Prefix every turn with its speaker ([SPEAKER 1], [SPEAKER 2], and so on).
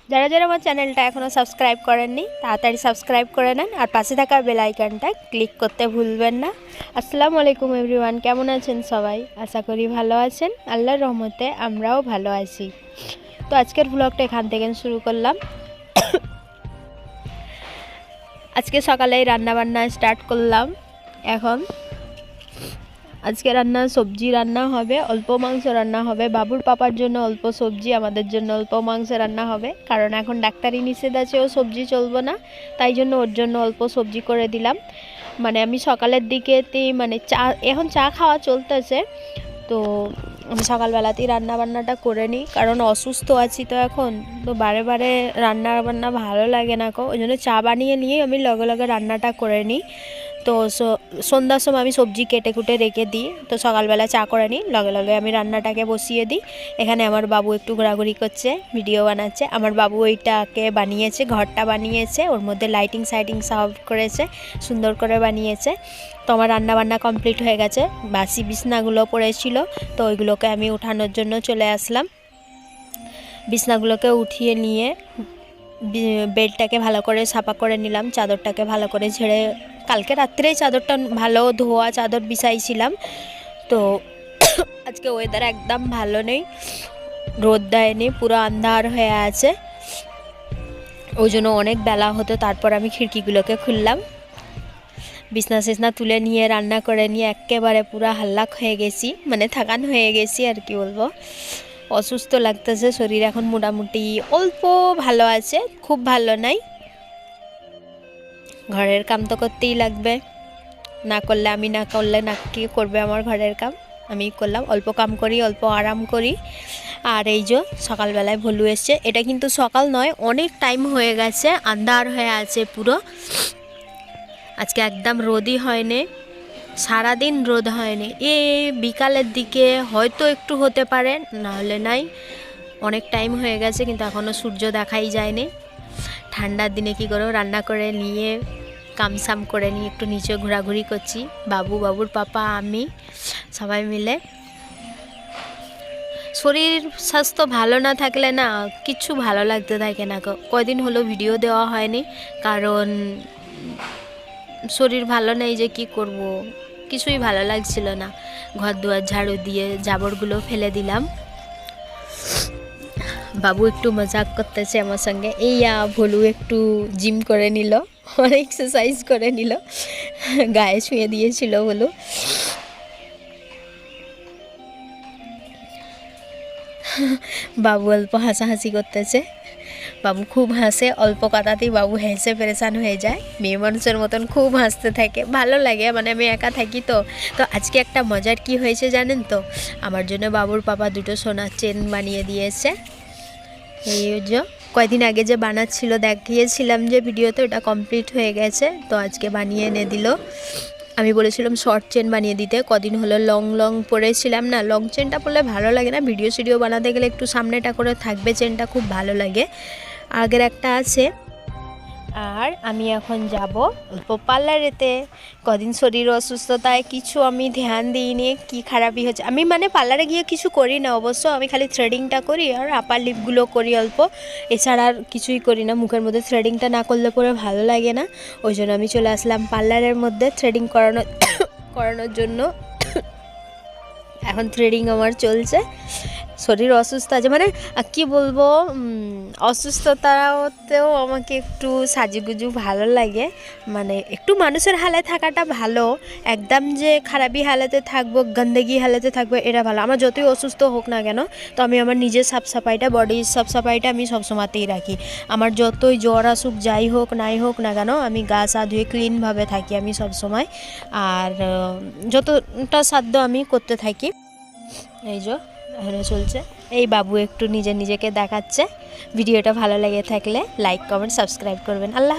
[SPEAKER 1] যারা যারা আমার চ্যানেলটা এখনও সাবস্ক্রাইব করেননি তাড়াতাড়ি সাবস্ক্রাইব করে নেন আর পাশে থাকা বেল আইকনটা ক্লিক করতে ভুলবেন না। আসসালামু আলাইকুম এভরিওয়ান, কেমন আছেন সবাই? আশা করি ভালো আছেন। আল্লাহর রহমতে আমরাও ভালো আছি। তো আজকের ব্লগটা এখান থেকে শুরু করলাম। আজকে সকালেই রান্নাবান্না স্টার্ট করলাম। এখন আজকে সবজি রান্না হবে, অল্প মাংস রান্না হবে। বাবুর পাপার জন্য অল্প সবজি, আমাদের জন্য অল্প মাংস রান্না হবে, কারণ এখন ডাক্তারি নিষেধ আছে, ও সবজি চলবে না, তাই জন্য ওর জন্য অল্প সবজি করে দিলাম। মানে আমি সকালের দিকেতেই এখন চা খাওয়া চলতেছে, তো আমি সকালবেলাতেই রান্নাবান্নাটা করে নিই, কারণ অসুস্থ আছি তো এখন, তো বারে বারে রান্নাবান্না ভালো লাগে না, ওই জন্য চা বানিয়ে নিয়ে আমি লগে লগে রান্নাটা করে নিই। তো সন্ধ্যার সময় আমি সবজি কেটে কুটে রেখে দিই, তো সকালবেলা চা করে নিই, লগে লগে আমি রান্নাটাকে বসিয়ে দিই। এখানে আমার বাবু একটু ঘোরাঘুরি করছে, ভিডিও বানাচ্ছে। আমার বাবু ওইটাকে বানিয়েছে, ঘরটা বানিয়েছে, ওর মধ্যে লাইটিং সাইটিং সব করেছে, সুন্দর করে বানিয়েছে। তো আমার রান্নাবান্না কমপ্লিট হয়ে গেছে। বাসি বিছনাগুলো পড়েছিল, তো ওইগুলোকে আমি উঠানোর জন্য চলে আসলাম। বিছনাগুলোকে উঠিয়ে নিয়ে বেডটাকে ভালো করে সাফা করে নিলাম, চাদরটাকে ভালো করে ঝেড়ে, কালকে রাত্রেই চাদরটা ভালো ধোয়া চাদর বিছাইছিলাম। তো আজকে ওয়েদার একদম ভালো নেই, রোদ দেয়নি, পুরো আন্ধার হয়ে আছে, ওই জন্য অনেক বেলা হতো। তারপর আমি খিড়কিগুলোকে খুললাম, বিছনা তুলে নিয়ে রান্না করে নিয়ে একেবারে পুরো হাল্লাক হয়ে গেছি, মানে থাকান হয়ে গেছি আর কি বলবো। অসুস্থ লাগতেছে শরীর এখন, মোটামুটি অল্প ভালো আছে, খুব ভালো নাই। ঘরের কাম তো করতেই লাগবে, না করলে কি করবে আমার ঘরের কাম? আমি করলাম, অল্প কাম করি, অল্প আরাম করি। আর এই যে সকালবেলায় ভলু এসছে, এটা কিন্তু সকাল নয়, অনেক টাইম হয়ে গেছে, আন্ধার হয়ে আছে পুরো। আজকে একদম রোদই হয়নি, সারাদিন রোদ হয়নি, বিকালের দিকে হয়তো একটু হতে পারে, নাহলে নাই। অনেক টাইম হয়ে গেছে কিন্তু এখনও সূর্য দেখাই যায়নি। ঠান্ডার দিনে কী করো, রান্না করে নিয়ে কামসাম করে নিয়ে একটু নিচে ঘোরাঘুরি করছি, বাবুর পাপা আমি সবাই মিলে। শরীর স্বাস্থ্য ভালো না থাকলে না কিছু ভালো লাগতে থাকে না। কয়দিন হলো ভিডিও দেওয়া হয়নি, কারণ শরীর ভালো নেই, যে কি করব, কিছুই ভালো লাগছিল না। ঘর দুয়ার ঝাড়ু দিয়ে জাবরগুলো ফেলে দিলাম। বাবু একটু মজাক করতেছে আমার সঙ্গে, ভলু একটু জিম করে নিল, অনেক এক্সারসাইজ করে নিল, গায়ে ছুঁয়ে দিয়েছিল বলু। বাবু অল্প হাসাহাসি করতেছে, বাবু খুব হাসে, অল্প কথাতেই বাবু হেসে পেরেশান হয়ে যায়, মেয়ে মানুষের মতন খুব হাসতে থাকে, ভালো লাগে। মানে আমি একা থাকি তো আজকে একটা মজার কি হয়েছে জানেন তো? আমার জন্য বাবুর পাপা দুটো সোনার চেন বানিয়ে দিয়েছে। এই যে কয়দিন আগে যে বানাচ্ছিল দেখিয়েছিলাম যে ভিডিওতে, ওটা কমপ্লিট হয়ে গেছে, তো আজকে বানিয়ে এনে দিল। আমি বলেছিলাম শর্ট চেন বানিয়ে দিতে, কদিন হলো লং পরেছিলাম না, লং চেনটা পরলে ভালো লাগে না, ভিডিও বানাতে গেলে একটু সামনেটা করে থাকবে চেনটা, খুব ভালো লাগে। আগের একটা আছে। আর আমি এখন যাব অল্প পার্লারেতে। কদিন শরীর অসুস্থতায় কিছু আমি ধ্যান দিইনি, কি খারাপই হচ্ছে। আমি মানে পার্লারে গিয়ে কিছু করি না অবশ্য, আমি খালি থ্রেডিংটা করি আর আপার লিপগুলো করি অল্প, এছাড়া আর কিছুই করি না। মুখের মধ্যে থ্রেডিংটা না করলে পরে ভালো লাগে না, ওই জন্য আমি চলে আসলাম পার্লারের মধ্যে থ্রেডিং করানোর জন্য। এখন থ্রেডিং আমার চলছে। শরীর অসুস্থ আছে, মানে কি বলবো, অসুস্থতাতেও আমাকে একটু সাজুগুজু ভালো লাগে, মানে একটু মানুষের হালে থাকাটা ভালো। একদম যে খারাপই হালাতে থাকবো, গন্দগি হালাতে থাকবো, এটা ভালো। আমার যতই অসুস্থ হোক না কেন, তো আমি আমার নিজের সাফসাফাইটা, বডির সাফসাফাইটা আমি সবসময়তেই রাখি। আমার যতই জ্বর আসুক, যাই হোক নাই হোক না কেন, আমি গা সা ধুয়ে ক্লিনভাবে থাকি আমি সবসময়, আর যতটা সাধ্য আমি করতে থাকি। এই যে এখনো চলছে। এই বাবু একটু নিজেকে দেখাচ্ছে। ভিডিওটা ভালো লেগে থাকলে লাইক কমেন্ট সাবস্ক্রাইব করবেন। আল্লাহ।